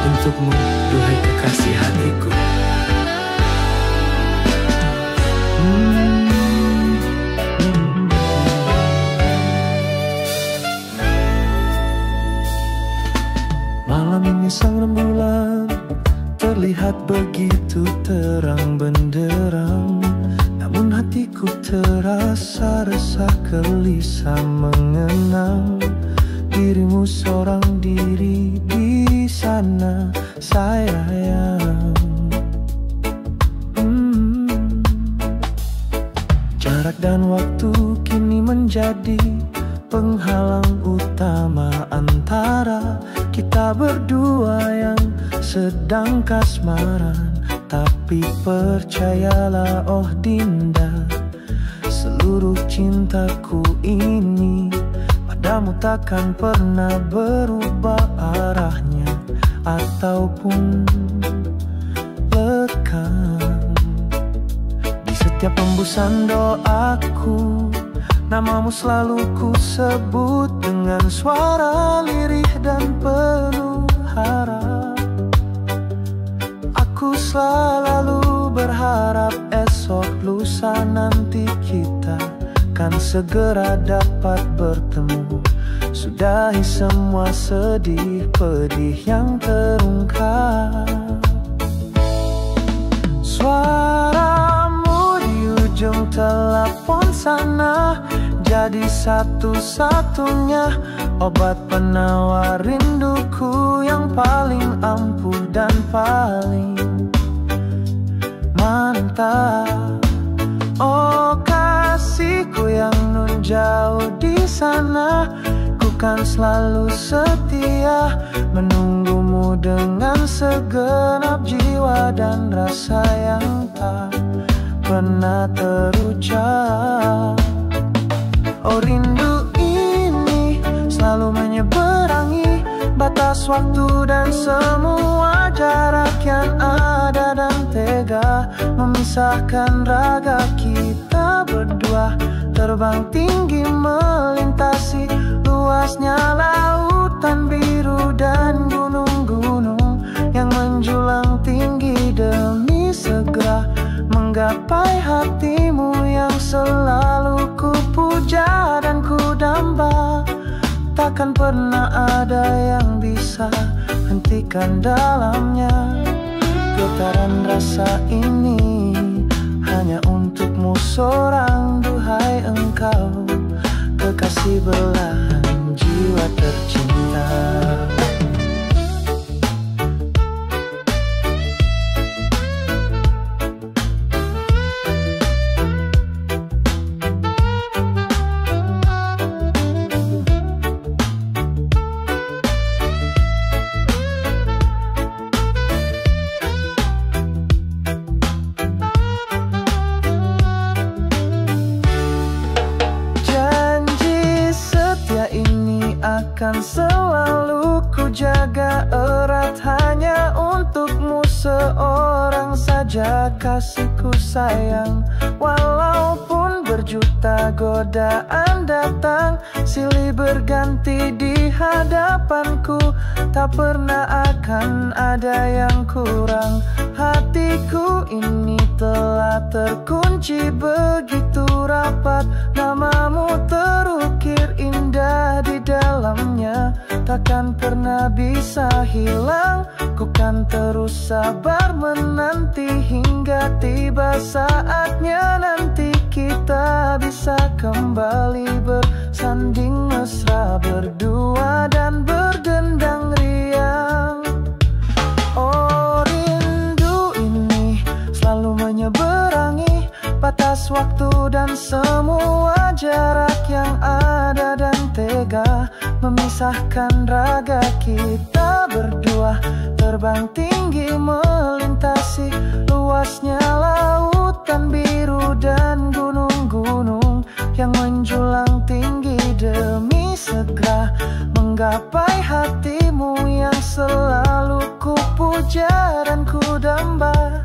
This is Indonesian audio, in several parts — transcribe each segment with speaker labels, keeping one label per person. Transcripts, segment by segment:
Speaker 1: untukmu, duhai kekasih hatiku. Malam ini sang rembulan terlihat begitu terang benderang, namun hatiku terasa resah gelisah mengenang dirimu seorang diri di sana sayang. Jarak dan waktu kini menjadi penghalang utama antara kita berdua yang sedang kasmaran. Tapi percayalah oh Dinda, seluruh cintaku ini padamu takkan pernah berubah arahnya ataupun lekang. Di setiap hembusan doaku, namamu selalu ku sebut dengan suara lirih dan penuh harap. Aku selalu berharap esok lusa nanti kita kan segera dapat bertemu, sudahi semua sedih pedih yang terungkap. Suaramu di ujung telepon sana jadi satu-satunya obat penawar rinduku yang paling ampuh dan paling mantap. Oh kasihku yang nun jauh di sana, ku kan selalu setia menunggumu dengan segenap jiwa dan rasa yang tak pernah terucap. Oh rindu ini selalu menyeberangi batas waktu dan semua jarak yang ada dan tega memisahkan raga kita berdua. Terbang tinggi melintasi luasnya lautan biru dan gunung-gunung yang menjulang tinggi demi segera menggapai hatimu yang selalu ku puja dan ku damba. Takkan pernah ada yang bisa hentikan dalamnya getaran rasa ini, hanya untukmu seorang duhai engkau, kekasih belahan jiwa tercinta. Akan selalu ku jaga erat hanya untukmu seorang saja kasihku sayang. Walaupun berjuta godaan datang silih berganti di hadapanku, tak pernah akan ada yang kurang. Hatiku ini telah terkunci begitu rapat, namamu terukir indah di dalamnya, takkan pernah bisa hilang. Ku kan terus sabar menanti hingga tiba saatnya nanti kita bisa kembali bersanding mesra berdua dan berdendang riang. Oh rindu ini selalu menyeberangi batas waktu dan semua jarak yang ada dan tega memisahkan raga kita berdua. Terbang tinggi melintasi luasnya lautan biru dan gunung-gunung yang menjulang tinggi demi segera menggapai hatimu yang selalu ku puja dan ku damba.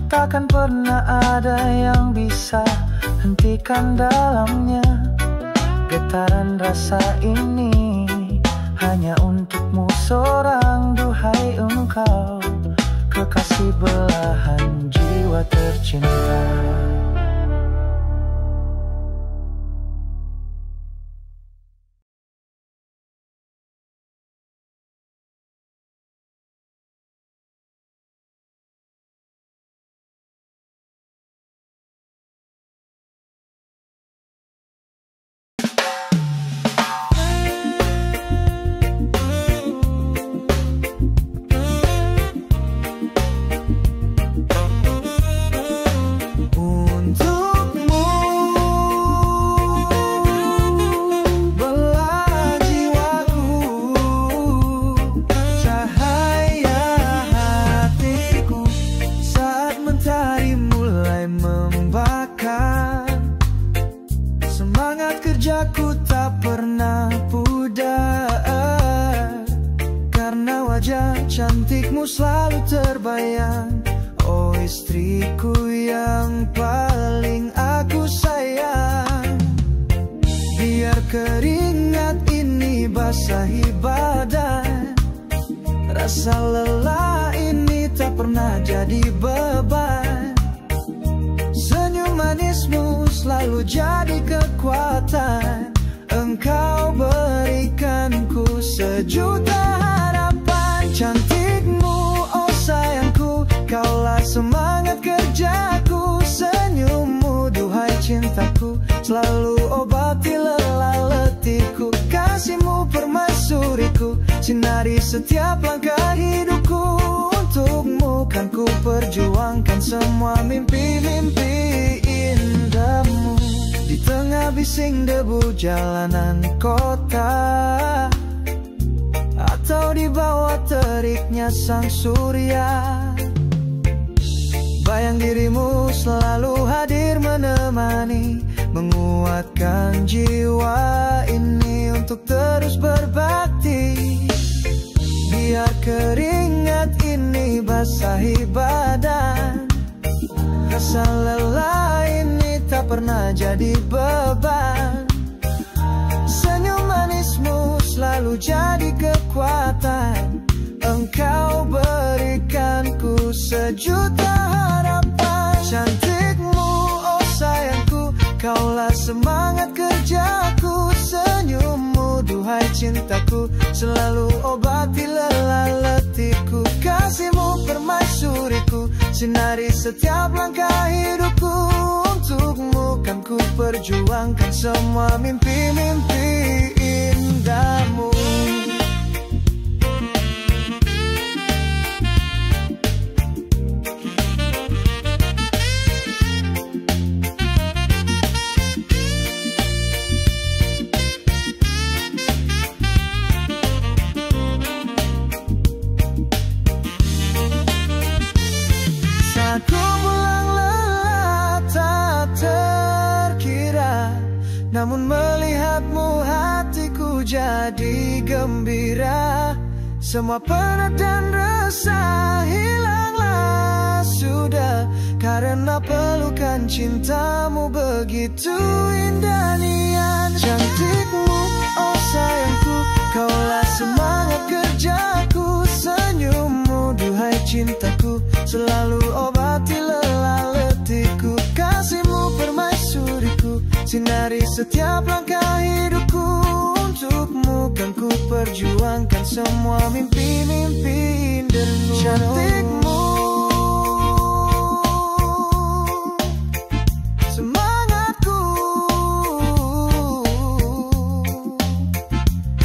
Speaker 1: Takkan pernah ada yang bisa hentikan dalamnya getaran rasa ini, hanya untukmu seorang duhai engkau. belahan jiwa tercinta.
Speaker 2: Cantikmu selalu terbayang, oh istriku yang paling aku sayang. Biar keringat ini basahi badan, rasa lelah ini tak pernah jadi beban. Senyum manismu selalu jadi kekuatan, engkau berikanku sejuta harapan. Cantikmu, oh sayangku, kaulah semangat kerjaku. Senyummu, duhai cintaku, selalu obati lelah letihku. Kasihmu permaisuriku, sinari setiap langkah hidupku. Untukmu kan ku perjuangkan semua mimpi-mimpi indahmu. Di tengah bising debu jalanan kota, atau di bawah teriknya sang surya, bayang dirimu selalu hadir menemani, menguatkan jiwa ini untuk terus berbakti. Biar keringat ini basahi badan, rasa lelah ini tak pernah jadi beban. Senyum manismu selalu jadi kekuatan, engkau berikanku sejuta harapan. Cantikmu, oh sayangku, kaulah semangat kerjaku. Senyummu, duhai cintaku, selalu obati lelah letihku. Kasihmu permaisuriku, sinari setiap langkah hidupku. Untukmu kan ku perjuangkan semua mimpi-mimpi indahmu. Saat ku pulang lelah tak terkira, namun melihatmu hatiku jadi gembira. Semua penat dan resah hilanglah sudah, karena pelukan cintamu begitu indah nian. Cantikmu, oh sayangku, kaulah semangat kerjaku. Senyummu, duhai cintaku, selalu obati lelah letihku. Kasihmu permaisuriku, sinari setiap langkah hidupku. Untukmu kan ku perjuangkan semua mimpi-mimpi indahmu. Cantikmu, semangatku,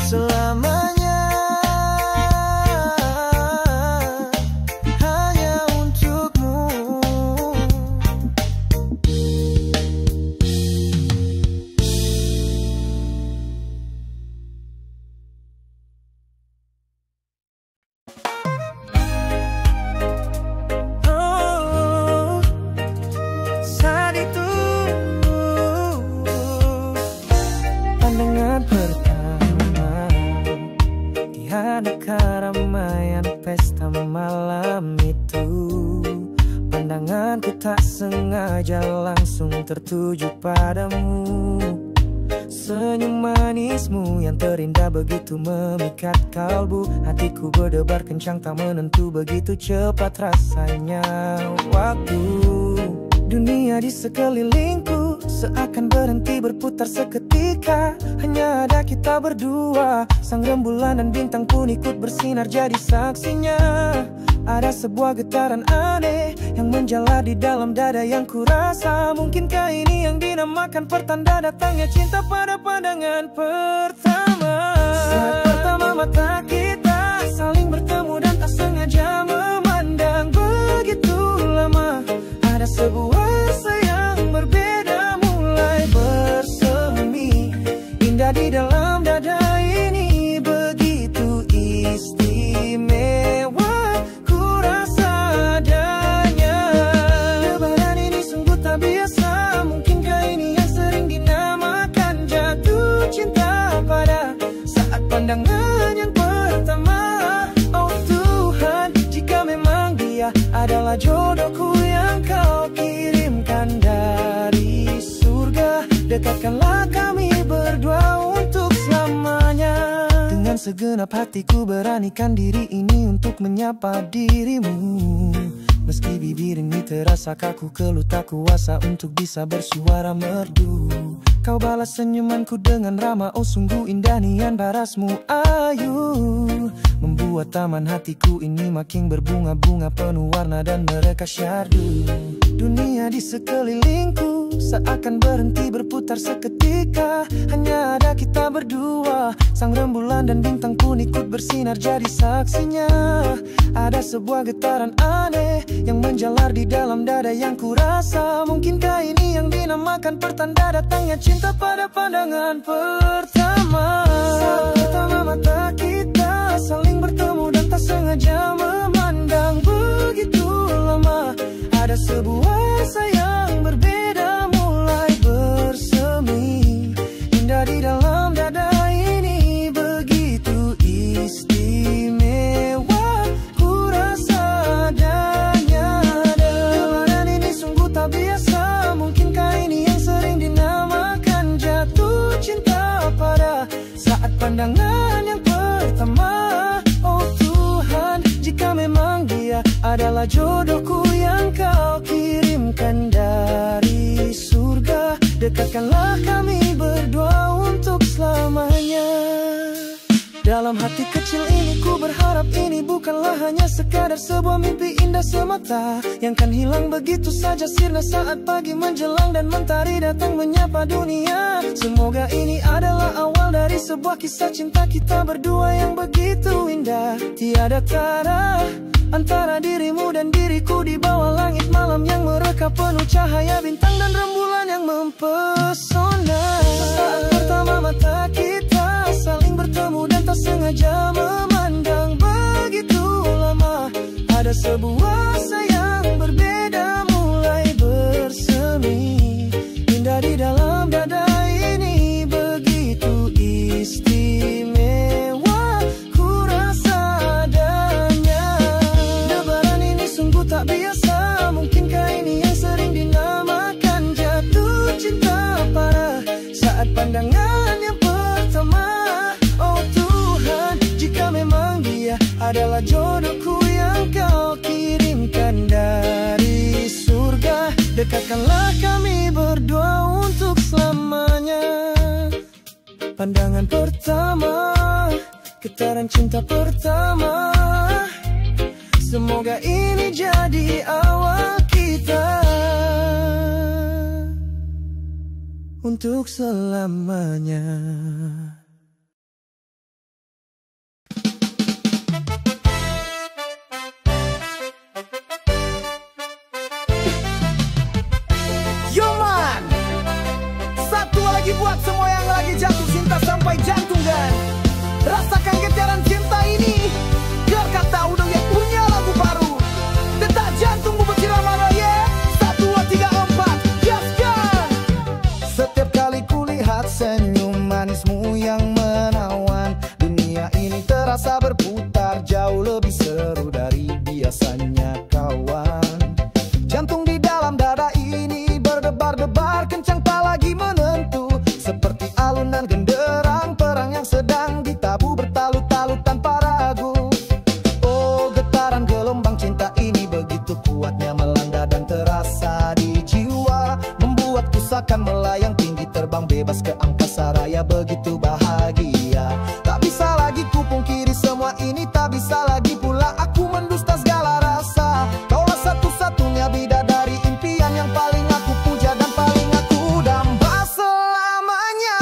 Speaker 2: selamanya hanya untukmu. Saat itu pandangan pertama, tiada keramaian pesta malam itu. Pandanganku tak sengaja langsung tertuju padamu. Senyum manismu yang terindah begitu memikat kalbu. Hatiku berdebar kencang tak menentu, begitu cepat rasanya waktu. Dunia di sekelilingku seakan berhenti berputar seketika. Hanya ada kita berdua, sang rembulan dan bintang pun ikut bersinar jadi saksinya. Ada sebuah getaran aneh yang menjalar di dalam dada yang kurasa. Mungkinkah ini yang dinamakan pertanda datangnya cinta pada pandangan pertama? Saat pertama mata kita saling bertemu dan tak sengaja memandang begitu lama. Ada sebuah rasa yang berbeda mulai bersemi. Indah di dalam dada ini begitu istimewa. Pandangan yang pertama, oh Tuhan, jika memang dia adalah jodohku yang kau kirimkan dari surga, dekatkanlah kami berdua untuk selamanya. Dengan segenap hatiku beranikan diri ini untuk menyapa dirimu. Meski bibir ini terasa kaku, keluh tak kuasa untuk bisa bersuara merdu. Kau balas senyumanku dengan ramah, oh sungguh indah nian parasmu ayu. Membuat taman hatiku ini makin berbunga-bunga penuh warna dan mereka syardu. Dunia di sekelilingku seakan berhenti berputar seketika. Hanya ada kita berdua, sang rembulan dan bintang pun ikut bersinar jadi saksinya. Ada sebuah getaran aneh yang menjalar di dalam dada yang kurasa. Mungkinkah ini yang dinamakan pertanda datangnya cinta pada pandangan pertama? Saat pertama mata kita saling bertemu dan tak sengaja memandang begitu lama. Ada sebuah rasa yang berbeda mulai bersemi. Indah di dalam dada ini begitu istimewa. Ku rasa adanya debaran ini sungguh tak biasa. Mungkinkah ini yang sering dinamakan jatuh cinta pada saat pandangan yang pertama? Oh Tuhan, jika memang dia adalah jodohku yang kau kirimkan dari surga, dekatkanlah kami berdua untuk selamanya. Dalam hati kecil ini ku berharap ini bukanlah hanya sekadar sebuah mimpi indah semata yang kan hilang begitu saja sirna saat pagi menjelang dan mentari datang menyapa dunia. Semoga ini adalah awal dari sebuah kisah cinta kita berdua yang begitu indah. Tiada tara antara dirimu dan diriku di bawah langit malam yang mereka penuh cahaya bintang dan rembulan yang mempesona. Saat pertama mata kita saling bertemu dan tak sengaja memandang begitu lama. Ada sebuah rasa yang berbeda mulai bersemi. Indah di dalam dada ini begitu istimewa. Ku rasa adanya debaran ini sungguh tak biasa. Mungkinkah ini yang sering dinamakan jatuh cinta pada saat pandangan yang pertama? Oh Tuhan, jika memang dia adalah jodohku yang kau kirimkan dari surga, dekatkanlah kami berdua untuk selamanya. Pandangan pertama, getaran cinta pertama. Semoga ini jadi awal kita untuk selamanya.
Speaker 3: Yo man, satu lagi buat semua yang lagi jatuh cinta sampai jantung dan rasakan getaran cinta ini. Biar kata udah yang punya lagu baru, detak jantungmu bercirama ya. 1, 2, 3, 4, gaskan.
Speaker 2: Setiap kali kulihat senyum manismu yang menawan, dunia ini terasa berputar jauh lebih seru dari biasanya kawan. Jantung di dalam dada ini berdebar-debar kencang tak lagi menentu, seperti alunan
Speaker 3: kuatnya melanda dan terasa di jiwa, membuatku seakan melayang tinggi, terbang bebas ke angkasa raya, begitu bahagia. Tak bisa lagi ku pungkiri semua ini, tak bisa lagi pula aku mendusta segala rasa. Kaulah satu-satunya bidadari impian yang paling aku puja dan paling aku damba selamanya.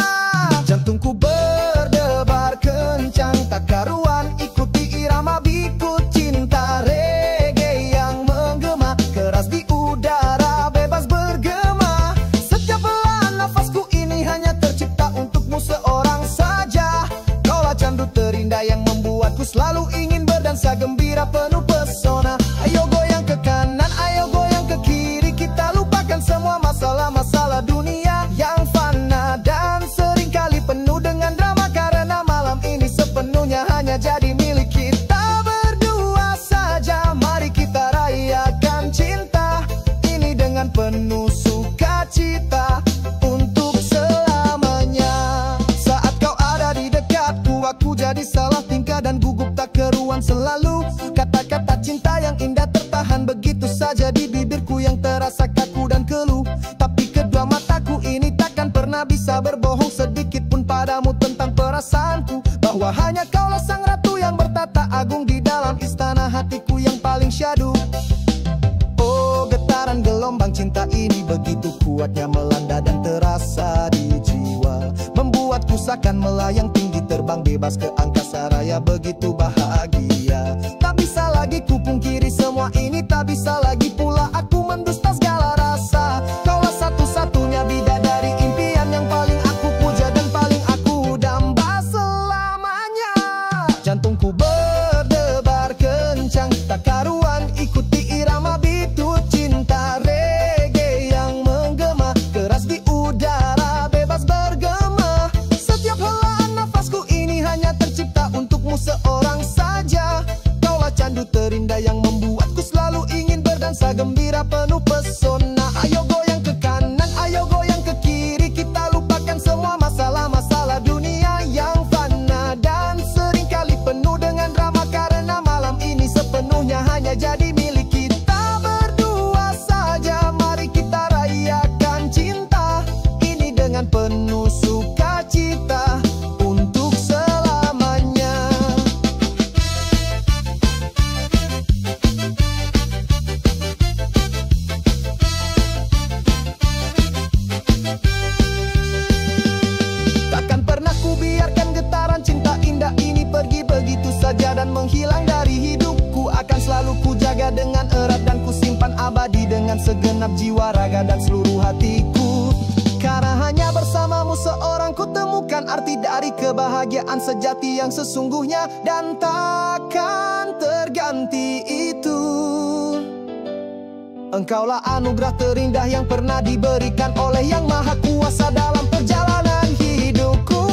Speaker 3: Jantungku berdebar kencang tak karuan, ikuti irama biku cinta reggae yang menggema, keras di udara bebas bergema. Setiap helaan nafasku ini hanya tercipta untukmu seorang saja. Kaulah candu terindah yang membuatku selalu ingin berdansa gembira penuh pesona. Ayo goyang ke kanan, ayo goyang ke kiri, kita lupakan semua masalah-masalah dunia yang fana dan seringkali penuh dengan drama, karena malam ini sepenuhnya hanya jadi milik kita berdua saja. Mari kita rayakan cinta ini dengan penuh sukacita untuk selamanya. Saat kau ada di dekatku, aku jadi salah tingkah dan gugup tak keruan selalu. Kata-kata cinta yang indah tertahan begitu saja di bibirku yang terasa kaku dan keluh. Tapi kedua mataku ini takkan pernah bisa berbohong sedikit pun padamu tentang perasaanku, bahwa hanya kaulah sang ratu yang bertata agung di dalam istana hatiku yang paling syahdu. Oh, getaran gelombang cinta ini begitu kuatnya melanda dan terasa di jiwa, membuatku seakan melayang tinggi, terbang bebas ke angkasa raya, begitu bahagia. Tak bisa lagi ku pungkiri semua ini, tak bisa lagi pula aku mendusta segala rasa. Kaulah satu-satunya bidadari impian yang paling aku puja dan paling aku damba selamanya. Jantungku berdebar kencang tak karuan, ikuti irama bitu cinta reggae yang menggema, keras di udara bebas bergema. Setiap helaan nafasku ini hanya tercipta untukmu seorang saja. Kaulah candu terindah yang membuatku selalu ingin berdansa gembira penuh pesona. Ayo goyang ke kanan, ayo goyang ke kiri, kita lupakan semua masalah-masalah dunia yang fana dan seringkali penuh dengan drama, karena malam ini sepenuhnya hanya jadi milik kita berdua saja. Mari kita rayakan cinta ini dengan penuh sukacita untuk selamanya. Takkan pernah ku biarkan getaran cinta indah ini pergi begitu saja dan menghilang dari hidupku. Akan selalu ku jaga dengan erat dan ku simpan abadi dengan segenap jiwa, raga dan seluruh hatiku. Karena hanya bersamamu seorang ku temukan arti dari kebahagiaan sejati yang sesungguhnya dan takkan terganti itu. Engkaulah anugerah terindah yang pernah diberikan oleh Yang Maha Kuasa dalam perjalanan hidupku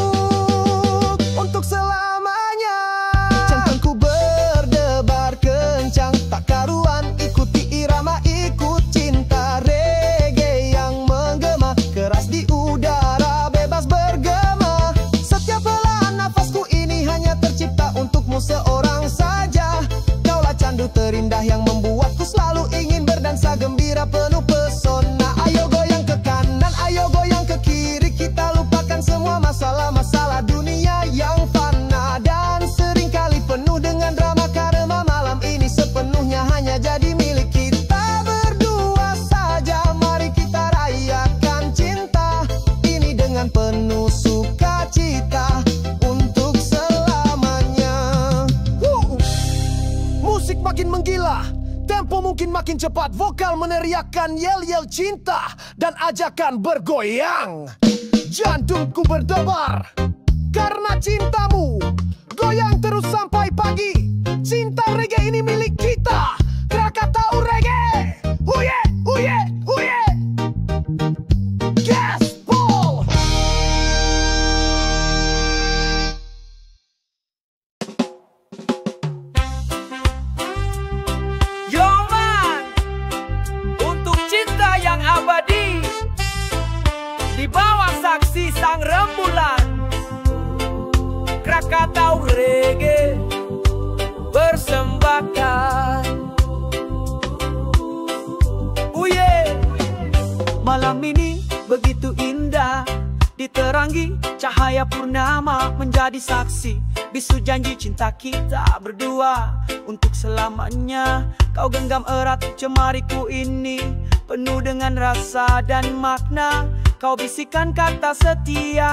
Speaker 3: untuk selamanya. Jantungku berdebar kencang tak karuan, ikuti irama ikut cinta reggae yang menggema, keras di udara bebas bergema. Setiap helaan nafasku ini hanya tercipta untukmu seorang saja. Kaulah candu terindah yang membuatku selalu ingin berdansa gembira penuh pesona. Ayo goyang ke kanan, ayo goyang ke kiri, kita lupakan semua masalah-masalah dunia yang fana dan seringkali penuh dengan drama, karena malam ini sepenuhnya hanya jadi milik kita berdua saja. Mari kita rayakan cinta ini dengan penuh sukacita untuk selamanya. Musik makin menggila, tempo mungkin makin cepat, vokal meneriakkan yel-yel cinta dan ajakan bergoyang. Jantungku berdebar karena cintamu, goyang terus sampai pagi. Cinta reggae ini milik kita, Krakatau Reggae. Huye, huye, huye. Gaspol.
Speaker 4: Yo man, untuk cinta yang abadi di bawah saksi sang rembulan, Krakatau Reggae persembahkan
Speaker 2: Malam ini begitu indah, diterangi cahaya purnama menjadi saksi bisu janji cinta kita berdua untuk selamanya. Kau genggam erat cemariku ini penuh dengan rasa dan makna. Kau bisikan kata setia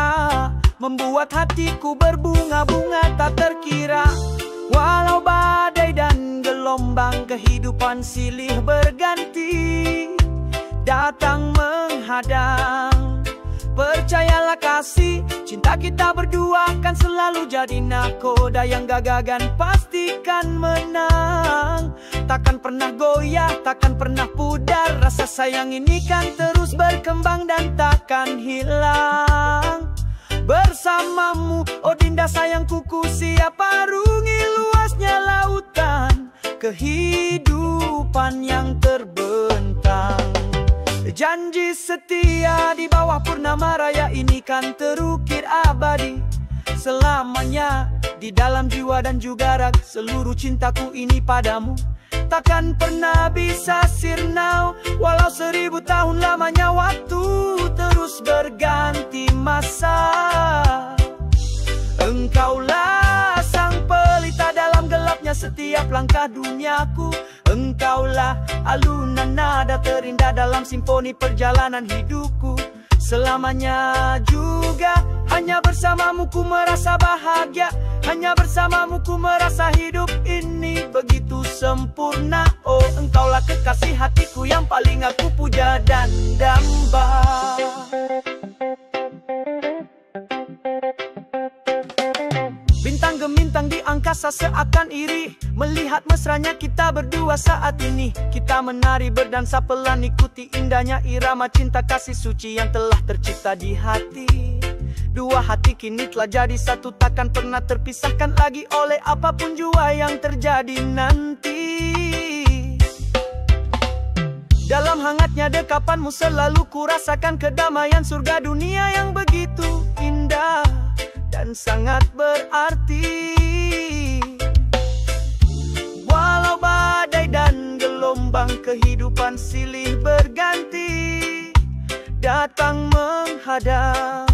Speaker 2: membuat hatiku berbunga-bunga tak terkira. Walau badai dan gelombang kehidupan silih berganti datang menghadang, percayalah kasih, cinta kita berdua kan selalu jadi nakoda yang gagagan pastikan menang. Takkan pernah goyah, takkan pernah pudar, rasa sayang ini kan terus berkembang dan takkan hilang. Bersamamu, oh Dinda sayangku, ku siap arungi luasnya lautan kehidupan yang terbentang. Janji setia di bawah purnama raya ini kan terukir abadi selamanya di dalam jiwa dan juga raga. Seluruh cintaku ini padamu takkan pernah bisa sirna, walau 1000 tahun lamanya waktu terus berganti masa. Engkaulah sang pelita dalam gelapnya setiap langkah duniaku. Engkaulah alunan nada terindah dalam simfoni perjalanan hidupku. Selamanya juga hanya bersamamu ku merasa bahagia, hanya bersamamu ku merasa hidup ini begitu sempurna. Oh engkaulah kekasih hatiku yang paling aku puja dan damba. Bintang gemintang di angkasa seakan iri melihat mesranya kita berdua saat ini. Kita menari berdansa pelan ikuti indahnya irama cinta kasih suci yang telah tercipta di hati. Dua hati kini telah jadi satu, takkan pernah terpisahkan lagi oleh apapun jua yang terjadi nanti. Dalam hangatnya dekapanmu selalu ku rasakan kedamaian surga dunia yang begitu indah dan sangat berarti. Walau badai dan gelombang kehidupan silih berganti datang menghadang,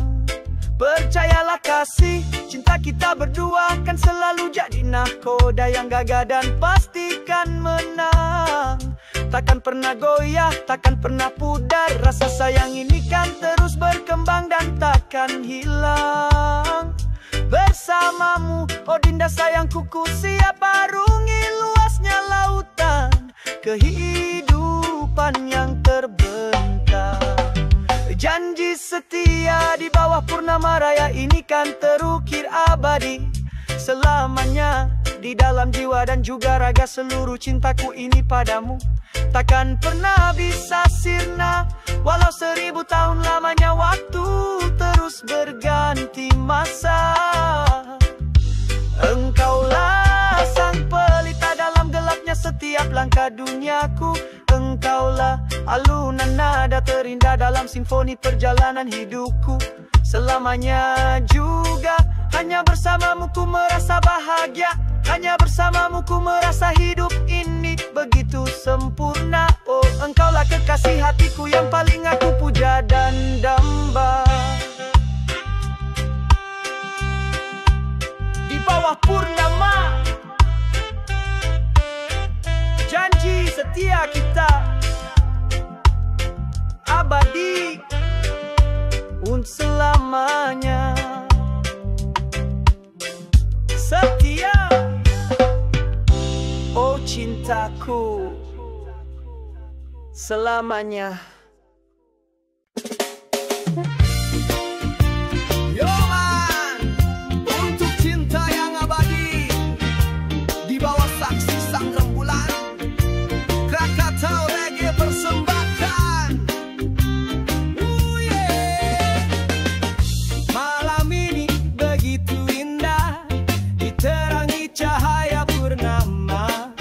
Speaker 2: percayalah kasih, cinta kita berdua kan selalu jadi nahkoda yang gagah dan pastikan menang. Takkan pernah goyah, takkan pernah pudar, rasa sayang ini kan terus berkembang dan takkan hilang. Bersamamu, oh Dinda sayangku, ku siap arungi luasnya lautan kehidupan yang terbentang. Janji setia di bawah purnama raya ini kan terukir abadi selamanya di dalam jiwa dan juga raga. Seluruh cintaku ini padamu takkan pernah bisa sirna, walau 1000 tahun lamanya waktu terus berganti masa. Engkaulah sang pelita dalam gelapnya setiap langkah duniaku. Engkaulah alunan nada terindah dalam simfoni perjalanan hidupku. Selamanya juga hanya bersamamu ku merasa bahagia, hanya bersamamu ku merasa hidup ini begitu sempurna. Oh engkaulah kekasih hatiku yang paling aku puja dan damba. Di bawah purnama, janji setia kita abadi untuk selamanya. Setia, oh cintaku, selamanya.
Speaker 3: Yo man, untuk cinta yang abadi di bawah saksi sang rembulan, Krakatau Reggae persembahkan.
Speaker 2: Malam ini begitu indah, diterangi cahaya purnama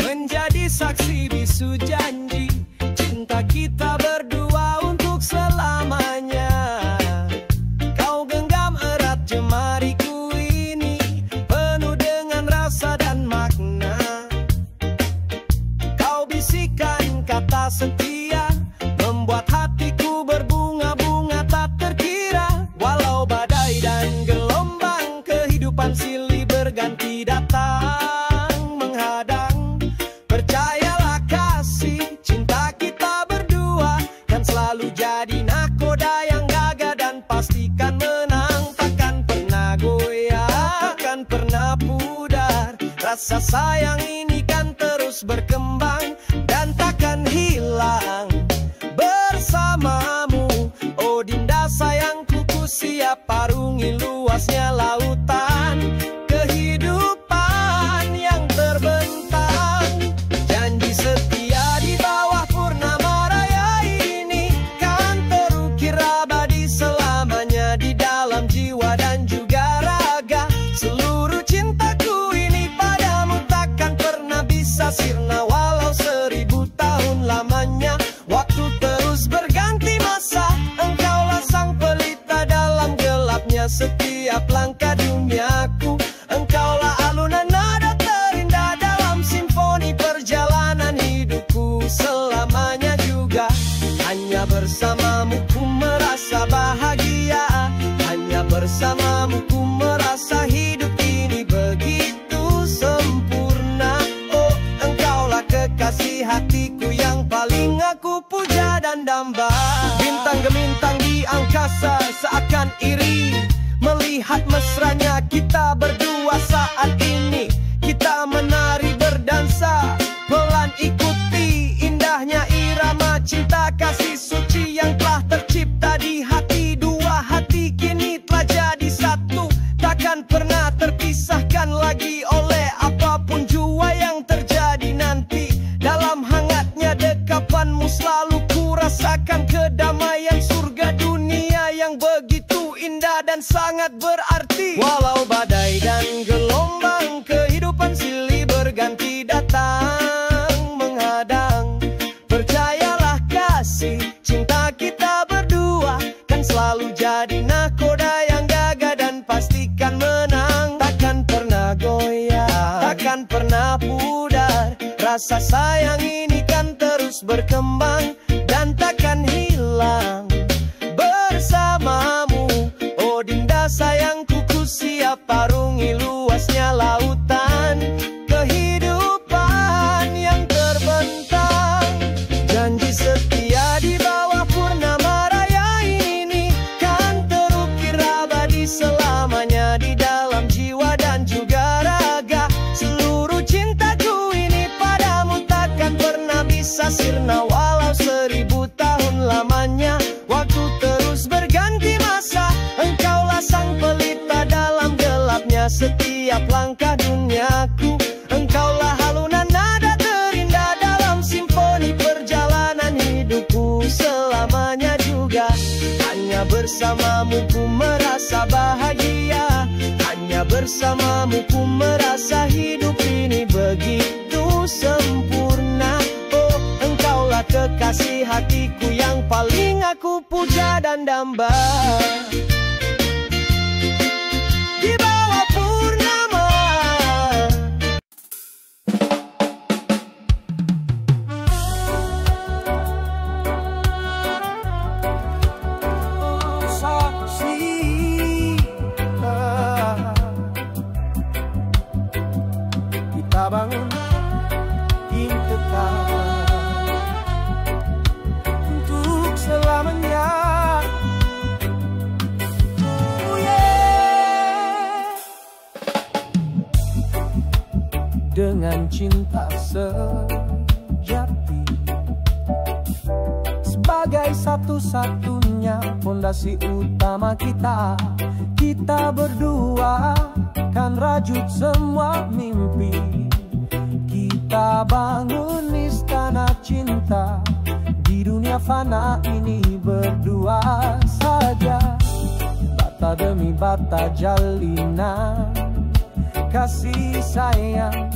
Speaker 2: menjadi saksi bisu janji cinta kita berdua untuk selamanya. Kau genggam erat jemariku ini penuh dengan rasa dan makna. Kau bisikan kata setia Rasa sayang ini kan terus berkembang dan takkan hilang bersamamu. Oh Dinda sayangku, ku siap arungi luasnya lautan kehidupan yang terbentang. Janji setia di bawah purnama raya ini kan terukir abadi selamanya di dalam jiwa dan juga raga. Seluruh cintaku ini padamu takkan pernah bisa sirna walau 1000 tahun lamanya. Waktu terus berganti masa, engkaulah sang pelita dalam gelapnya setiap langkah duniaku. Engkaulah alunan nada terindah dalam simfoni perjalanan hidupku selamanya juga. Hanya bersamamu ku merasa bahagia, hanya bersamamu ku merasa hidup ini begitu sempurna. Oh engkaulah kekasih hatiku yang paling aku puja dan damba. Bintang gemintang di angkasa seakan iri melihat mesranya kita berdua saat ini. Kita menari berdansa pelan ikuti indahnya irama cinta kasih suci yang telah tercipta di hati. Dua hati kini telah jadi satu, takkan pernah terpisahkan lagi oleh apapun jua yang terjadi nanti. Dalam hangatnya dekapanmu selalu ku rasakan kedamaian surga dunia yang begitu indah dan sangat berarti. Walau badai dan gelombang kehidupan silih berganti datang menghadang, percayalah kasih cinta kita berdua kan selalu jadi nahkoda yang gagah dan pastikan menang. Takkan pernah goyah, takkan pernah pudar. Rasa sayang ini kan terus berkembang dan takkan hilang bersamamu. Oh Dinda sayangku, ku siap arungi luasnya lautan kehidupan yang terbentang. Janji setia di bawah purnama raya ini kan terukir abadi selamanya di dalam jiwa dan juga raga. Seluruh cintaku ini padamu takkan pernah bisa sirna walau 1000 tahun lamanya. Waktu terus berganti masa, engkaulah sang pelita dalam gelapnya setiap langkah duniaku. Engkaulah halunan nada terindah dalam simfoni perjalanan hidupku selamanya juga. Hanya bersamamu ku merasa bahagia, hanya bersamamu ku merasa hidup ini begitu sempurna. Oh engkaulah kekasih hatiku yang paling aku puja dan damba. Di bawah purnama saksi kita bangun tim tetap untuk selamanya. Dengan cinta sejati sebagai satu-satunya fondasi utama kita. Kita berdua kan rajut semua mimpi. Kita bangun istana cinta di dunia fana ini berdua saja. Bata demi bata jalinan kasih sayang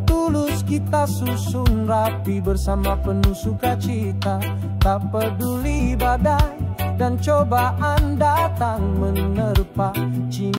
Speaker 2: tulus kita susun rapi bersama penuh sukacita. Tak peduli badai dan cobaan datang menerpa cinta.